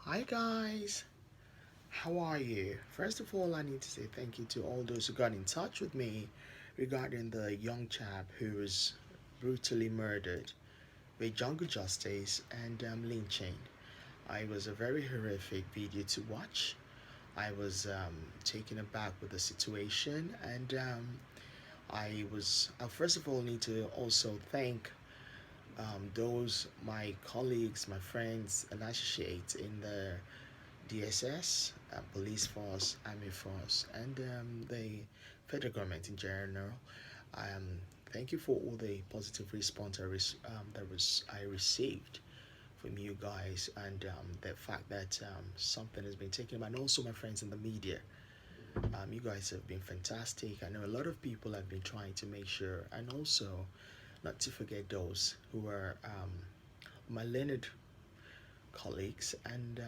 Hi guys, how are you? First of all, I need to say thank you to all those who got in touch with me regarding the young chap who was brutally murdered by Jungle Justice and Lynching. It was a very horrific video to watch. I was taken aback with the situation, and I first of all need to also thank those my colleagues, my friends, and associates in the DSS, police force, army force, and the federal government in general. Um, Thank you for all the positive response I received from you guys, and the fact that something has been taken up, and also my friends in the media. You guys have been fantastic. I know a lot of people have been trying to make sure, and also not to forget those who are my learned colleagues, and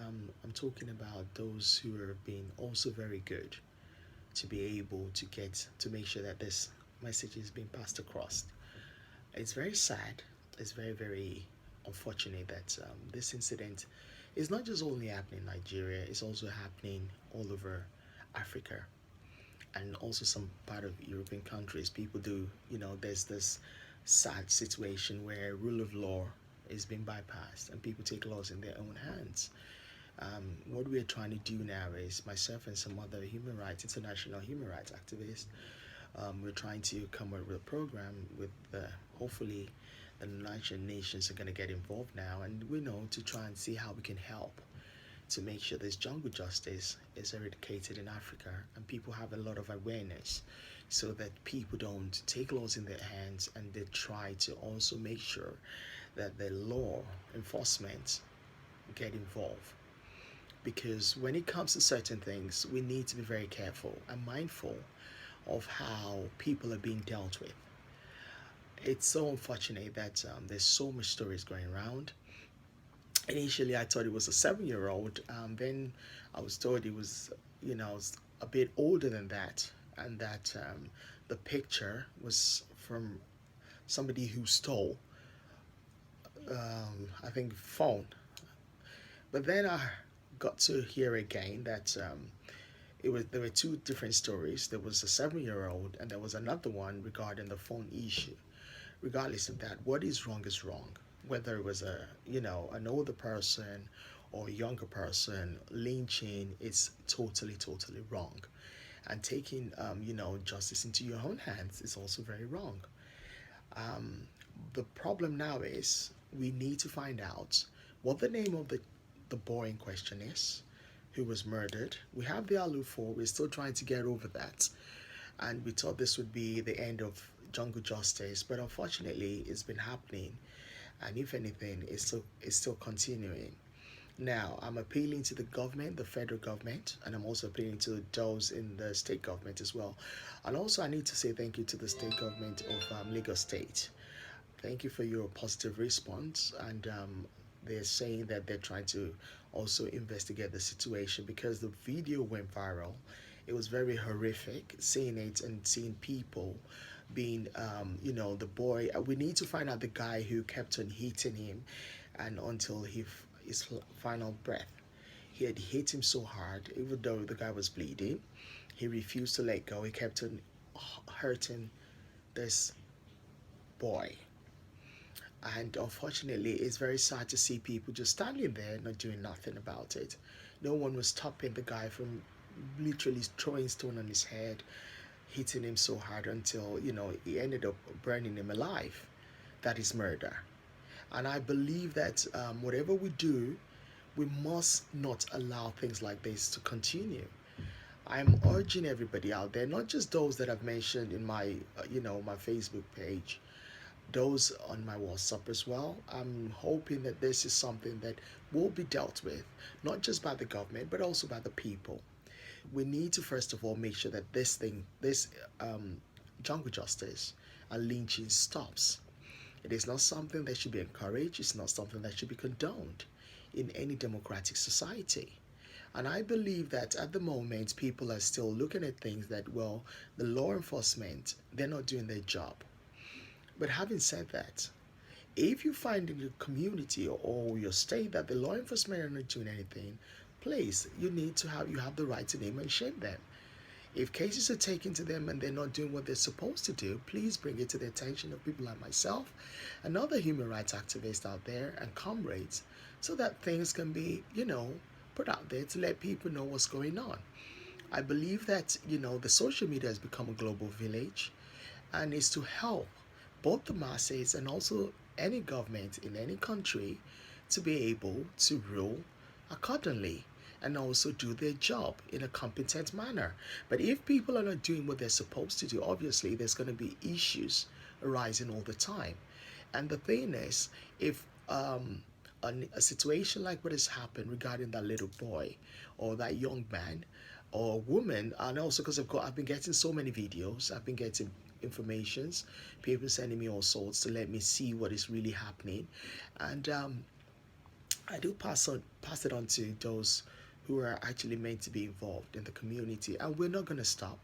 I'm talking about those who are being also very good to be able to get to make sure that this message is being passed across. It's very sad. It's very unfortunate that this incident is not just only happening in Nigeria. It's also happening all over Africa and also some part of European countries. People do, there's this sad situation where rule of law is being bypassed and people take laws in their own hands. What we're trying to do now is myself and some other international human rights activists, we're trying to come up with a program with hopefully the United Nations are going to get involved now, and we know to try and see how we can help to make sure this jungle justice is eradicated in Africa and people have a lot of awareness so that people don't take laws in their hands, and they try to also make sure that the law enforcement get involved, because when it comes to certain things, we need to be very careful and mindful of how people are being dealt with. It's so unfortunate that there's so much stories going around. Initially, I thought it was a 7 year old. Then I was told it was, a bit older than that, and that the picture was from somebody who stole, I think, phone. But then I got to hear again that there were two different stories. There was a 7 year old, and there was another one regarding the phone issue. Regardless of that, what is wrong. Whether it was an older person or a younger person, lynching is totally wrong. And taking justice into your own hands is also very wrong. Um, the problem now is we need to find out what the name of the boy in question is who was murdered. We have the Alu 4, we're still trying to get over that. And we thought this would be the end of jungle justice, but unfortunately it's been happening. And if anything, it's still continuing. Now, I'm appealing to the government, the federal government, and I'm also appealing to those in the state government as well. And also, I need to say thank you to the state government of Lagos State. Thank you for your positive response. And they're saying that they're trying to also investigate the situation because the video went viral. It was very horrific seeing it and seeing people being, the boy. We need to find out the guy who kept on hitting him, and until his final breath. He had hit him so hard, even though the guy was bleeding, he refused to let go. He kept on hurting this boy. And unfortunately, it's very sad to see people just standing there not doing nothing about it. No one was stopping the guy from literally throwing stone on his head, hitting him so hard until, he ended up burning him alive. That is murder. And I believe that whatever we do, we must not allow things like this to continue. I'm urging everybody out there, not just those that I've mentioned in my Facebook page, those on my WhatsApp as well. I'm hoping that this is something that will be dealt with, not just by the government, but also by the people. We need to first of all make sure that this jungle justice and lynching stops. It is not something that should be encouraged. It's not something that should be condoned in any democratic society. And I believe that at the moment, people are still looking at things that, well, the law enforcement, they're not doing their job. But having said that, if you find in your community or your state that the law enforcement are not doing anything, please, you have the right to name and shame them. If cases are taken to them and they're not doing what they're supposed to do, please bring it to the attention of people like myself and other human rights activists out there and comrades, so that things can be, put out there to let people know what's going on. I believe that, the social media has become a global village, and is to help both the masses and also any government in any country to be able to rule accordingly and also do their job in a competent manner. But if people are not doing what they're supposed to do, obviously there's going to be issues arising all the time. And the thing is, if a situation like what has happened regarding that little boy or that young man or woman, and also because I've been getting so many videos, I've been getting informations, people sending me all sorts to let me see what is really happening, and I do pass it on to those who are actually meant to be involved in the community, and we're not going to stop.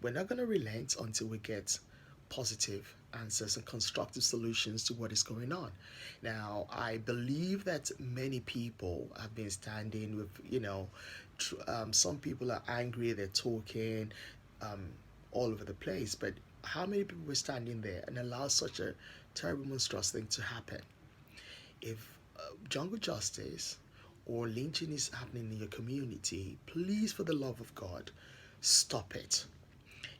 We're not going to relent until we get positive answers and constructive solutions to what is going on. Now, I believe that many people have been standing with, some people are angry, they're talking um, all over the place, but how many people were standing there and allow such a terrible, monstrous thing to happen? If jungle justice or lynching is happening in your community, please, for the love of God, stop it.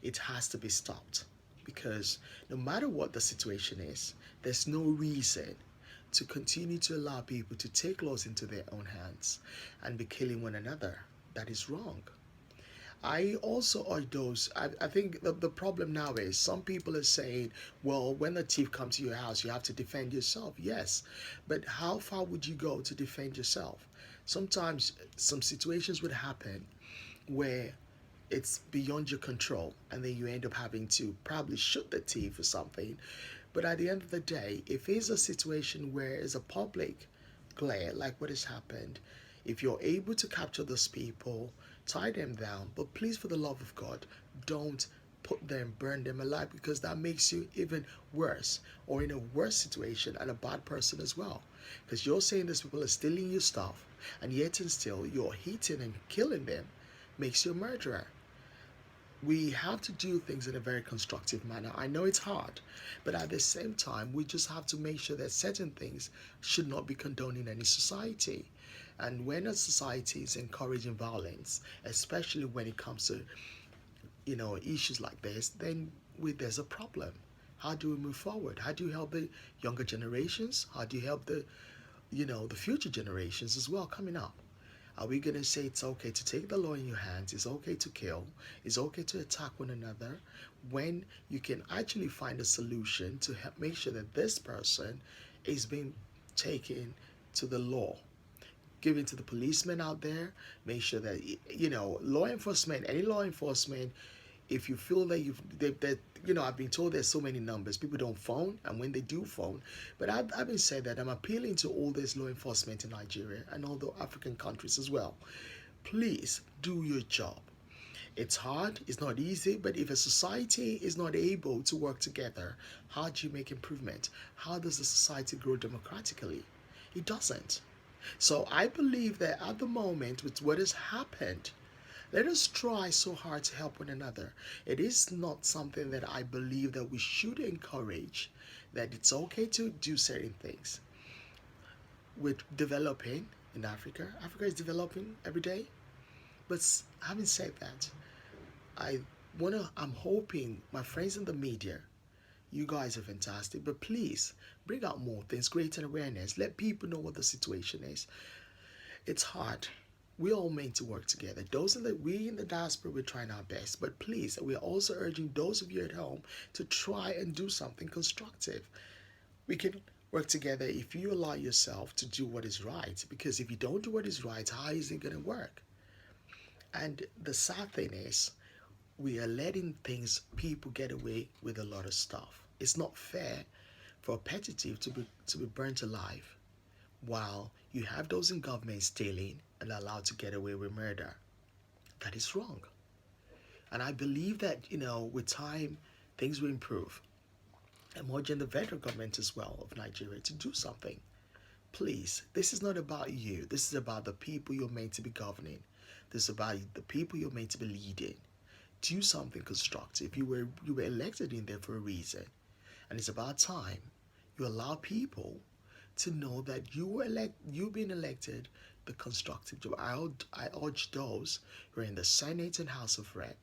It has to be stopped, because no matter what the situation is, there's no reason to continue to allow people to take laws into their own hands and be killing one another. That is wrong. I also urge those. I think the problem now is some people are saying, well, when a thief comes to your house, you have to defend yourself. Yes, but how far would you go to defend yourself? Sometimes some situations would happen where it's beyond your control, and then you end up having to probably shoot the thief or something. But at the end of the day, if it's a situation where it's a public glare like what has happened, if you're able to capture those people, tie them down, but please, for the love of God, don't put them, burn them alive, because that makes you even worse, or in a worse situation, and a bad person as well. Because you're saying these people are stealing your stuff, and yet and still you're hitting and killing them, makes you a murderer. We have to do things in a very constructive manner. I know it's hard, but at the same time, we just have to make sure that certain things should not be condoned in any society. And when a society is encouraging violence, especially when it comes to issues like this, then there's a problem. How do we move forward? How do you help the younger generations? How do you help the future generations as well coming up? Are we going to say it's okay to take the law in your hands? It's okay to kill? It's okay to attack one another, when you can actually find a solution to help make sure that this person is being taken to the law, given to the policemen out there? Make sure that law enforcement, any law enforcement, if you feel that I've been told there's so many numbers, people don't phone, and when they do phone, but I've been saying that I'm appealing to all this law enforcement in Nigeria and all the African countries as well. Please do your job. It's hard, it's not easy, but if a society is not able to work together, how do you make improvement? How does the society grow democratically? It doesn't. So I believe that at the moment, with what has happened, let us try so hard to help one another. It is not something that I believe that we should encourage, that it's okay to do certain things. With developing in Africa, Africa is developing every day. But having said that, I'm hoping my friends in the media, you guys are fantastic, but please bring out more things, create an awareness, let people know what the situation is. It's hard. We all meant to work together. We in the diaspora, we're trying our best, but please, we are also urging those of you at home to try and do something constructive. We can work together if you allow yourself to do what is right, because if you don't do what is right, how is it going to work? And the sad thing is, we are letting people get away with a lot of stuff. It's not fair for a petitive to be burnt alive, while you have those in government stealing and allowed to get away with murder. That is wrong. And I believe that, with time, things will improve. I'm urging the federal government as well of Nigeria to do something. Please, this is not about you. This is about the people you're meant to be governing. This is about the people you're meant to be leading. Do something constructive. You were elected in there for a reason, and it's about time you allow people to know that you've been elected the constructive job. I urge those who are in the Senate and House of Rep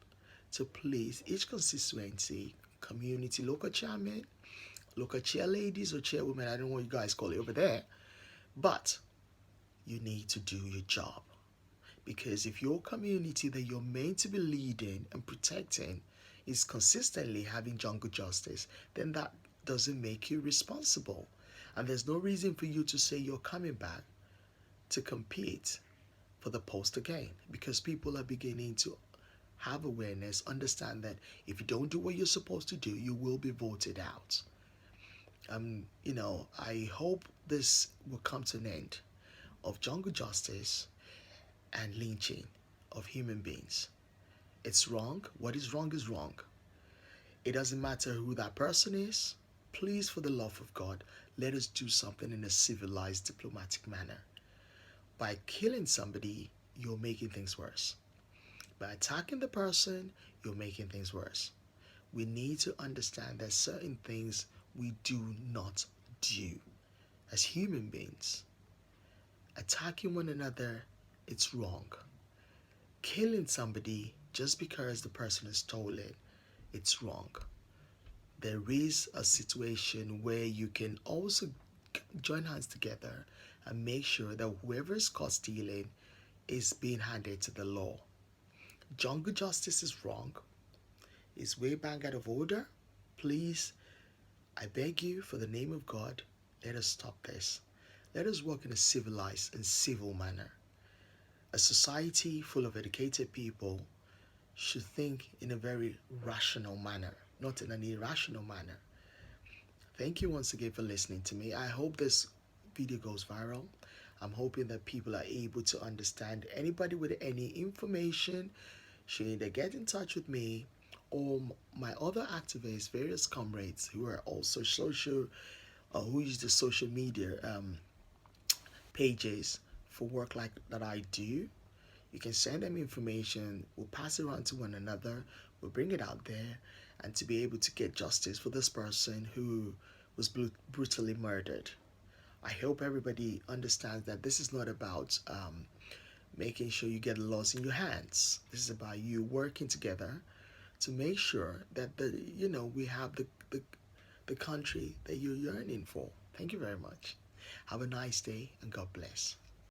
to please each constituency, community, local chairman, local chair ladies or chairwomen, I don't know what you guys call it over there, but you need to do your job. Because if your community that you're meant to be leading and protecting is consistently having jungle justice, then that doesn't make you responsible. And there's no reason for you to say you're coming back to compete for the post again, because people are beginning to have awareness, understand that if you don't do what you're supposed to do, you will be voted out. I hope this will come to an end of jungle justice and lynching of human beings. It's wrong. What is wrong is wrong. It doesn't matter who that person is. Please, for the love of God, let us do something in a civilized, diplomatic manner. By killing somebody, you're making things worse. By attacking the person, you're making things worse. We need to understand that certain things we do not do as human beings. Attacking one another, it's wrong. Killing somebody just because the person is stolen, it's wrong. There is a situation where you can also join hands together and make sure that whoever is caught stealing is being handed to the law. Jungle justice is wrong. It's way back out of order. Please, I beg you, for the name of God, let us stop this. Let us work in a civilized and civil manner. A society full of educated people should think in a very rational manner, not in an irrational manner. Thank you once again for listening to me. I hope this video goes viral. I'm hoping that people are able to understand. Anybody with any information should either get in touch with me or my other activists, various comrades who are also who use the social media pages for work like that I do. You can send them information. We'll pass it around to one another. We'll bring it out there, and to be able to get justice for this person who was brutally murdered. I hope everybody understands that this is not about making sure you get laws in your hands. This is about you working together to make sure that we have the country that you're yearning for. Thank you very much. Have a nice day and God bless.